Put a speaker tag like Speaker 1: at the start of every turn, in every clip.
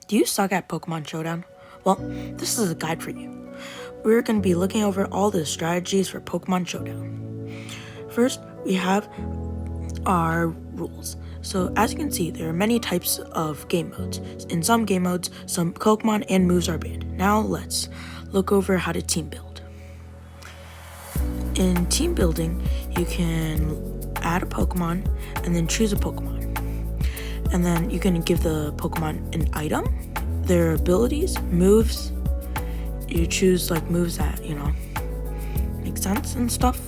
Speaker 1: Do you suck at Pokemon Showdown? Well, this is a guide for you. We're going to be looking over all the strategies for Pokemon Showdown. First, we have our rules. So as you can see, there are many types of game modes. In some game modes, some Pokemon and moves are banned. Now let's look over how to team build. In team building, you can add a Pokemon and then choose a Pokemon. And then you can give the Pokemon an item, their abilities, moves. You choose like moves that, make sense and stuff.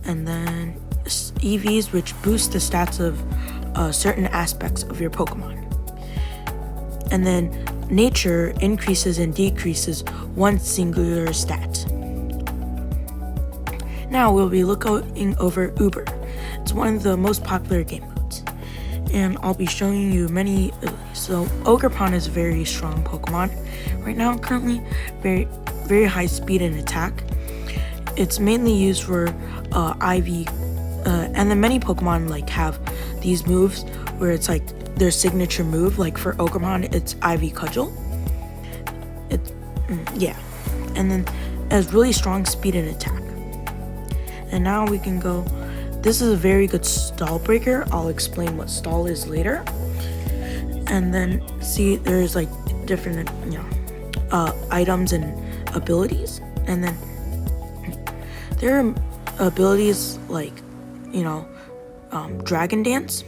Speaker 1: And then EVs, which boost the stats of certain aspects of your Pokemon. And then nature increases and decreases one singular stat. Now we'll be looking over Uber. It's one of the most popular game modes. And I'll be showing you many abilities. So Ogerpon is a very strong Pokemon. Right now, currently, very high speed and attack. It's mainly used for IV, and then many Pokemon have these moves where it's like their signature move. Like for Ogerpon, it's IV Cudgel. And then it has really strong speed and attack. And now we can go. This is a very good stall breaker. I'll explain what stall is later. And then see, there's different items and abilities. And then there are abilities like Dragon Dance.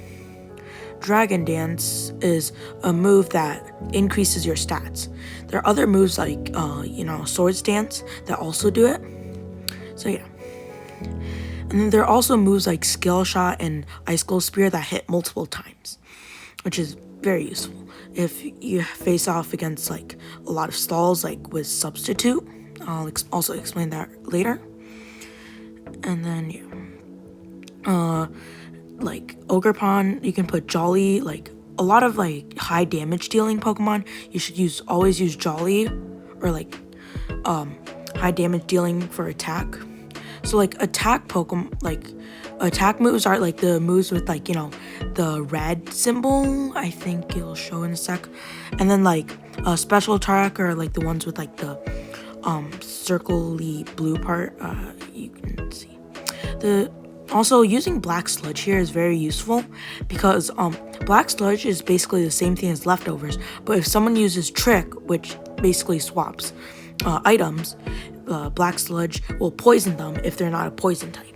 Speaker 1: Dragon Dance is a move that increases your stats. There are other moves like Swords Dance that also do it. So yeah. And then there are also moves like Skill Shot and Icicle Spear that hit multiple times, which is very useful if you face off against a lot of stalls with Substitute. I'll also explain that later. And then Ogerpon, you can put Jolly. A lot of high damage dealing Pokemon, you should always use Jolly or high damage dealing for attack. So attack Pokemon, attack moves are the moves with the red symbol. I think it'll show in a sec. And then special attack are the ones with the circle-y blue part. You can see. Also using Black Sludge here is very useful because Black Sludge is basically the same thing as Leftovers, but if someone uses Trick, which basically swaps items, Black Sludge will poison them if they're not a poison type.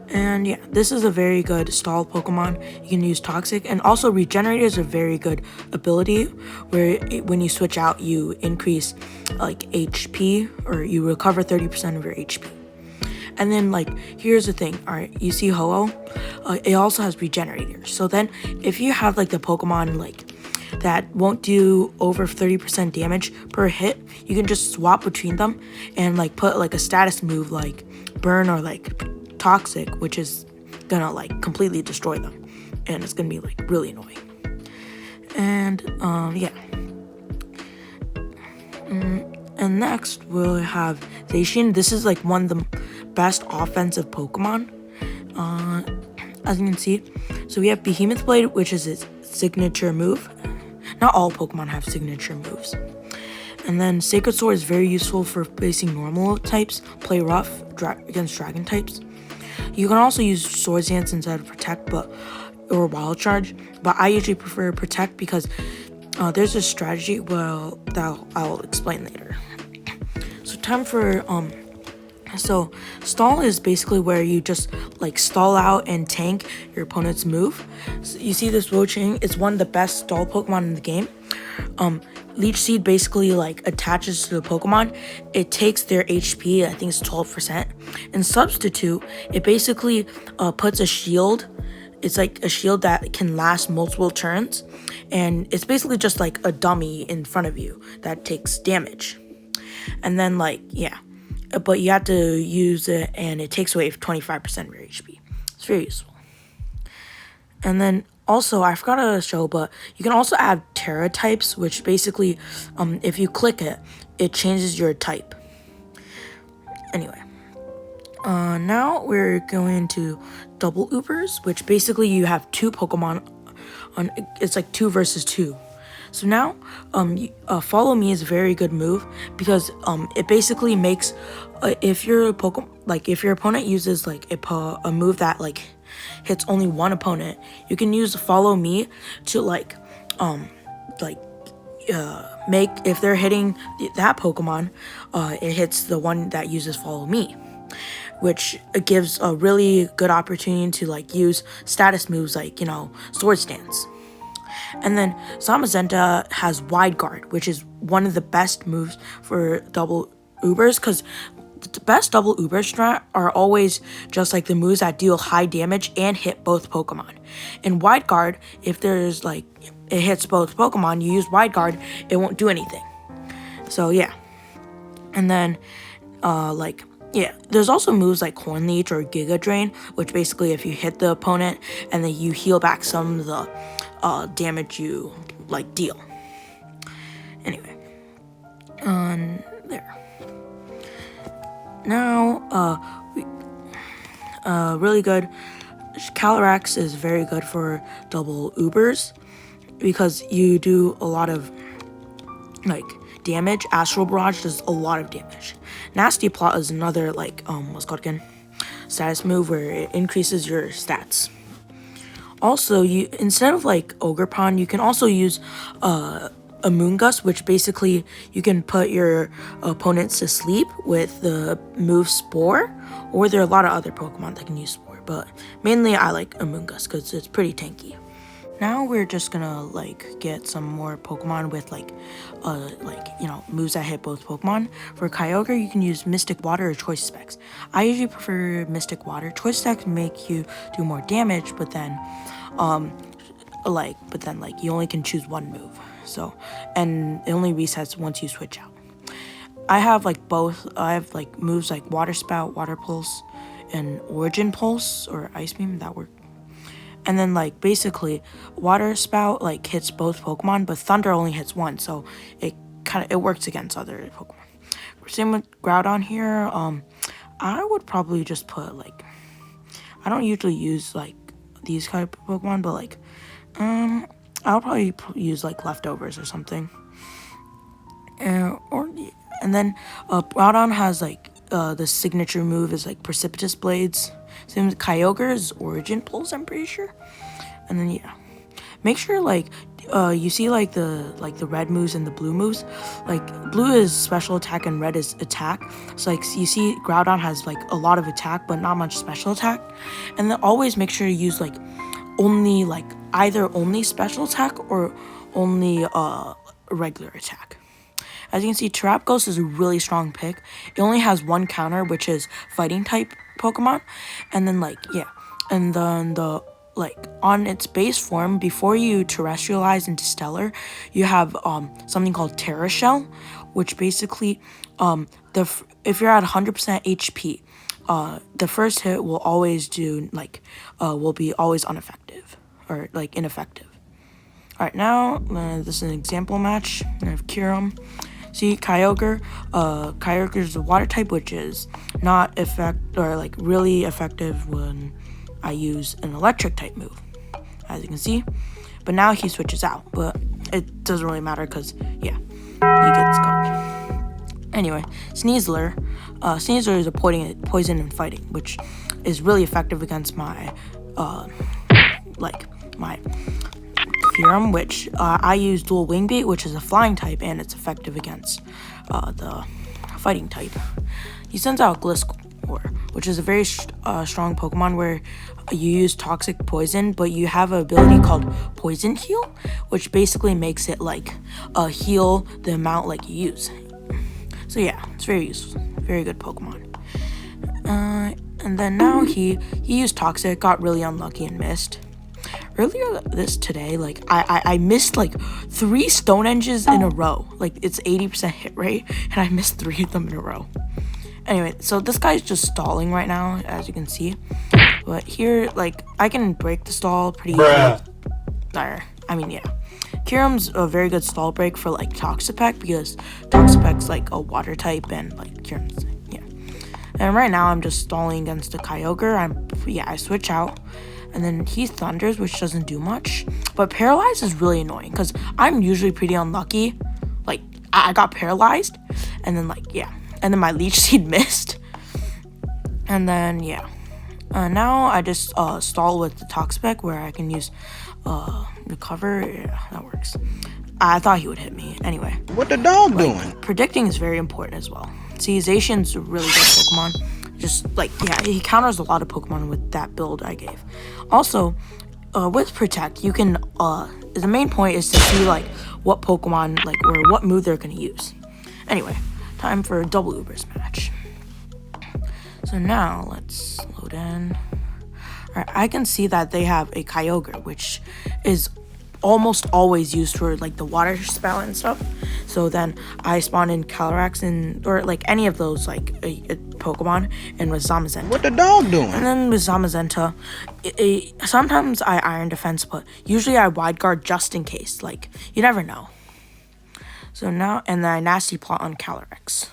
Speaker 1: And yeah, this is a very good stall Pokemon. You can use Toxic, and also Regenerate is a very good ability where when you switch out, you increase HP, or you recover 30% of your HP. And then here's the thing. All right, you see Ho-Oh? It also has Regenerator. So then if you have the Pokemon that won't do over 30% damage per hit, you can just swap between them and put a status move like Burn or Toxic, which is gonna completely destroy them, and it's gonna be really annoying. And and next we'll have Zacian. This is one of the best offensive Pokemon, as you can see. So we have Behemoth Blade, which is its signature move. Not all Pokemon have signature moves. And then Sacred Sword is very useful for facing normal types, play rough against dragon types. You can also use Swords Dance instead of Protect, or Wild Charge, but I usually prefer Protect because there's a strategy that I'll explain later. So time for so stall is basically where you just stall out and tank your opponent's move. So you see this Roaching, it's one of the best stall Pokemon in the game. Leech Seed basically attaches to the Pokemon. It takes their HP, I think it's 12%. And Substitute, it basically puts a shield. It's a shield that can last multiple turns, and it's basically just a dummy in front of you that takes damage. And then but you have to use it, and it takes away 25% of your HP. It's very useful. And then also, I forgot to show, but you can also add Tera types, which basically, if you click it, it changes your type. Anyway, now we're going to double Ubers, which basically you have two Pokemon on. It's 2 versus 2. So now, Follow Me is a very good move because it basically makes if your opponent uses like a move that like hits only one opponent, you can use Follow Me to make, if they're hitting that Pokemon, it hits the one that uses Follow Me, which gives a really good opportunity to like use status moves like, you know, Sword Stance. And then Zamazenta has Wide Guard, which is one of the best moves for double Ubers, because the best double Uber strat are always just like the moves that deal high damage and hit both Pokemon. In Wide Guard, if there's like it hits both Pokemon, you use Wide Guard, it won't do anything. So yeah. And then there's also moves like Horn Leech or Giga Drain, which basically if you hit the opponent and then you heal back some of the damage you like deal. Anyway, there. Now, really good. Calyrex is very good for double Ubers because you do a lot of like damage. Astral Barrage does a lot of damage. Nasty Plot is another like what's called again, status move where it increases your stats. Also, you instead of like Ogerpon, you can also use Amoonguss, which basically you can put your opponents to sleep with the move Spore, or there are a lot of other Pokemon that can use Spore, but mainly I like Amoonguss because it's pretty tanky. Now we're just gonna like get some more Pokemon with moves that hit both Pokemon. For Kyogre, you can use Mystic Water or Choice Specs. I usually prefer Mystic Water. Choice Specs make you do more damage, but then you only can choose one move. So, and it only resets once you switch out. I have like both. I have like moves like Water Spout, Water Pulse, and Origin Pulse or Ice Beam that work. And then like basically Water Spout like hits both Pokemon, but Thunder only hits one, so it works against other Pokemon. Same with Groudon here. I would probably just put like, I don't usually use like these kind of Pokemon, but like I'll probably use like Leftovers or something. And then Groudon has like the signature move is like Precipice Blades. Same with Kyogre's Origin Pulse, I'm pretty sure. And then yeah, make sure like you see like the red moves and the blue moves. Like blue is special attack and red is attack. So like you see Groudon has like a lot of attack but not much special attack. And then always make sure you use like only like either only special attack or only regular attack. As you can see, Terapagos is a really strong pick. It only has one counter, which is fighting type Pokemon. And then on its base form, before you terrestrialize into Stellar, you have something called Tera Shell, which basically if you're at 100% HP, the first hit will always do will be always ineffective. Alright, now this is an example match. I have Kyurem. See, Kyogre. Kyogre is a water type, which is not really effective when I use an electric type move, as you can see. But now he switches out, but it doesn't really matter because yeah, he gets caught. Anyway, Sneasler. Sneasler is a poison and fighting, which is really effective against my Kyurem, which I use Dual Wing Beat, which is a flying type, and it's effective against the fighting type. He sends out Gliscor, which is a very strong Pokemon where you use Toxic Poison, but you have an ability called Poison Heal, which basically makes it like heal the amount like you use. So yeah, it's very useful, very good Pokemon. And then now he used Toxic, got really unlucky and missed. Earlier today, like I missed like 3 Stone Edges in a row. Like it's 80% hit rate, and I missed 3 of them in a row. Anyway, so this guy's just stalling right now, as you can see. But here, like I can break the stall pretty easily. Kyurem's a very good stall break for like Toxapex because Toxapex's like a water type and like Kyurem's And right now I'm just stalling against the Kyogre. I switch out. And then he thunders, which doesn't do much. But paralyzed is really annoying because I'm usually pretty unlucky. Like, I got paralyzed, and then, like, yeah. And then my Leech Seed missed. And then, yeah. Now I just stall with the Toxapex where I can use Recover. Yeah, that works. I thought he would hit me. Anyway.
Speaker 2: What the dog doing?
Speaker 1: Predicting is very important as well. See, Zacian's a really good Pokemon. Just, like, yeah, he counters a lot of Pokemon with that build I gave. Also, with Protect, you can, the main point is to see, like, what Pokemon, like, or what move they're going to use. Anyway, time for a double Ubers match. So now, let's load in. Alright, I can see that they have a Kyogre, which is almost always used for, like, the water spout and stuff. So then I spawn in Calyrex and, or, like, any of those, like, a Pokemon, and with Zamazenta.
Speaker 2: What the dog doing?
Speaker 1: And then with Zamazenta, sometimes I Iron Defense, but usually I Wide Guard just in case. Like, you never know. So now, and then I Nasty Plot on Calyrex.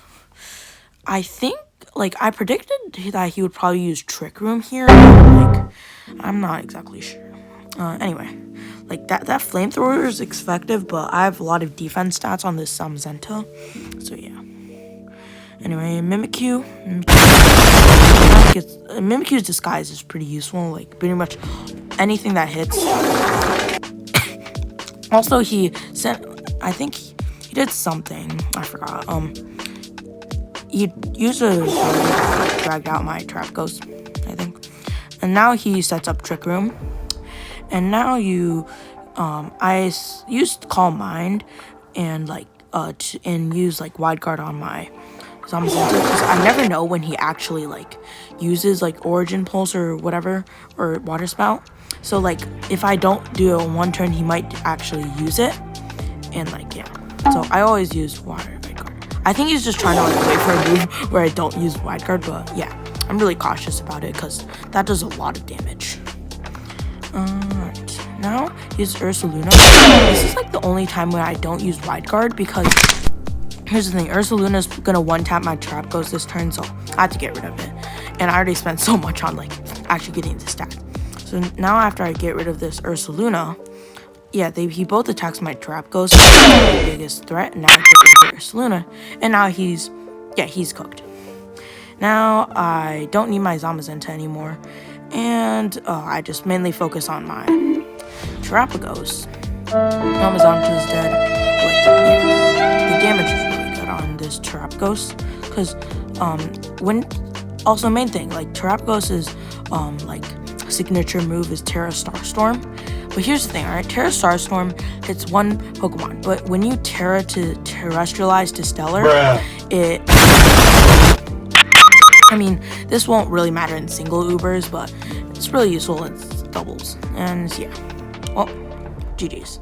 Speaker 1: I think, like, I predicted that he would probably use Trick Room here. Like, I'm not exactly sure. Anyway, like, that Flamethrower is effective, but I have a lot of defense stats on this Zamazenta. So, yeah. Anyway, Mimikyu. Mimikyu's Disguise is pretty useful. Like, pretty much anything that hits. Also, he sent, I think he did something. I forgot. He used a dragged out my Trap Ghost, I think. And now he sets up Trick Room. And now I used Calm Mind and, like, and use, like, Wide Guard on my Zamazenta, because I never know when he actually, like, uses, like, Origin Pulse or whatever, or Water Spout. So, like, if I don't do it in one turn, he might actually use it. And, like, yeah. So I always use Wide Guard. I think he's just trying to, like, wait for a move where I don't use Wide Guard, but yeah, I'm really cautious about it because that does a lot of damage. Alright, now use Ursaluna. This is, like, the only time where I don't use Wide Guard because here's the thing, Ursaluna's gonna one-tap my Trap Ghost this turn, so I have to get rid of it. And I already spent so much on, like, actually getting the stat. So now after I get rid of this Ursaluna, yeah, he both attacks my Trap Ghost, the biggest threat, and now I get rid of Ursaluna, and now he's cooked. Now I don't need my Zamazenta anymore, and I just mainly focus on my Trap Ghost. Zamazenta's dead. Like, yeah, the damage is really good on this Trap Ghost, because also main thing, like, Trap Ghost is like, signature move is Tera Starstorm. But here's the thing, alright? Tera Starstorm hits one Pokemon, but when you Tera to Terrestrialize to Stellar, I mean, this won't really matter in single Ubers, but it's really useful in doubles. And yeah. Well, GG's.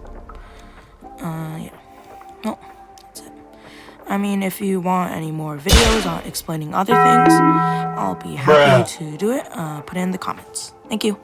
Speaker 1: Yeah. Well, that's it. I mean, if you want any more videos on explaining other things, I'll be happy to do it. Put it in the comments. Thank you.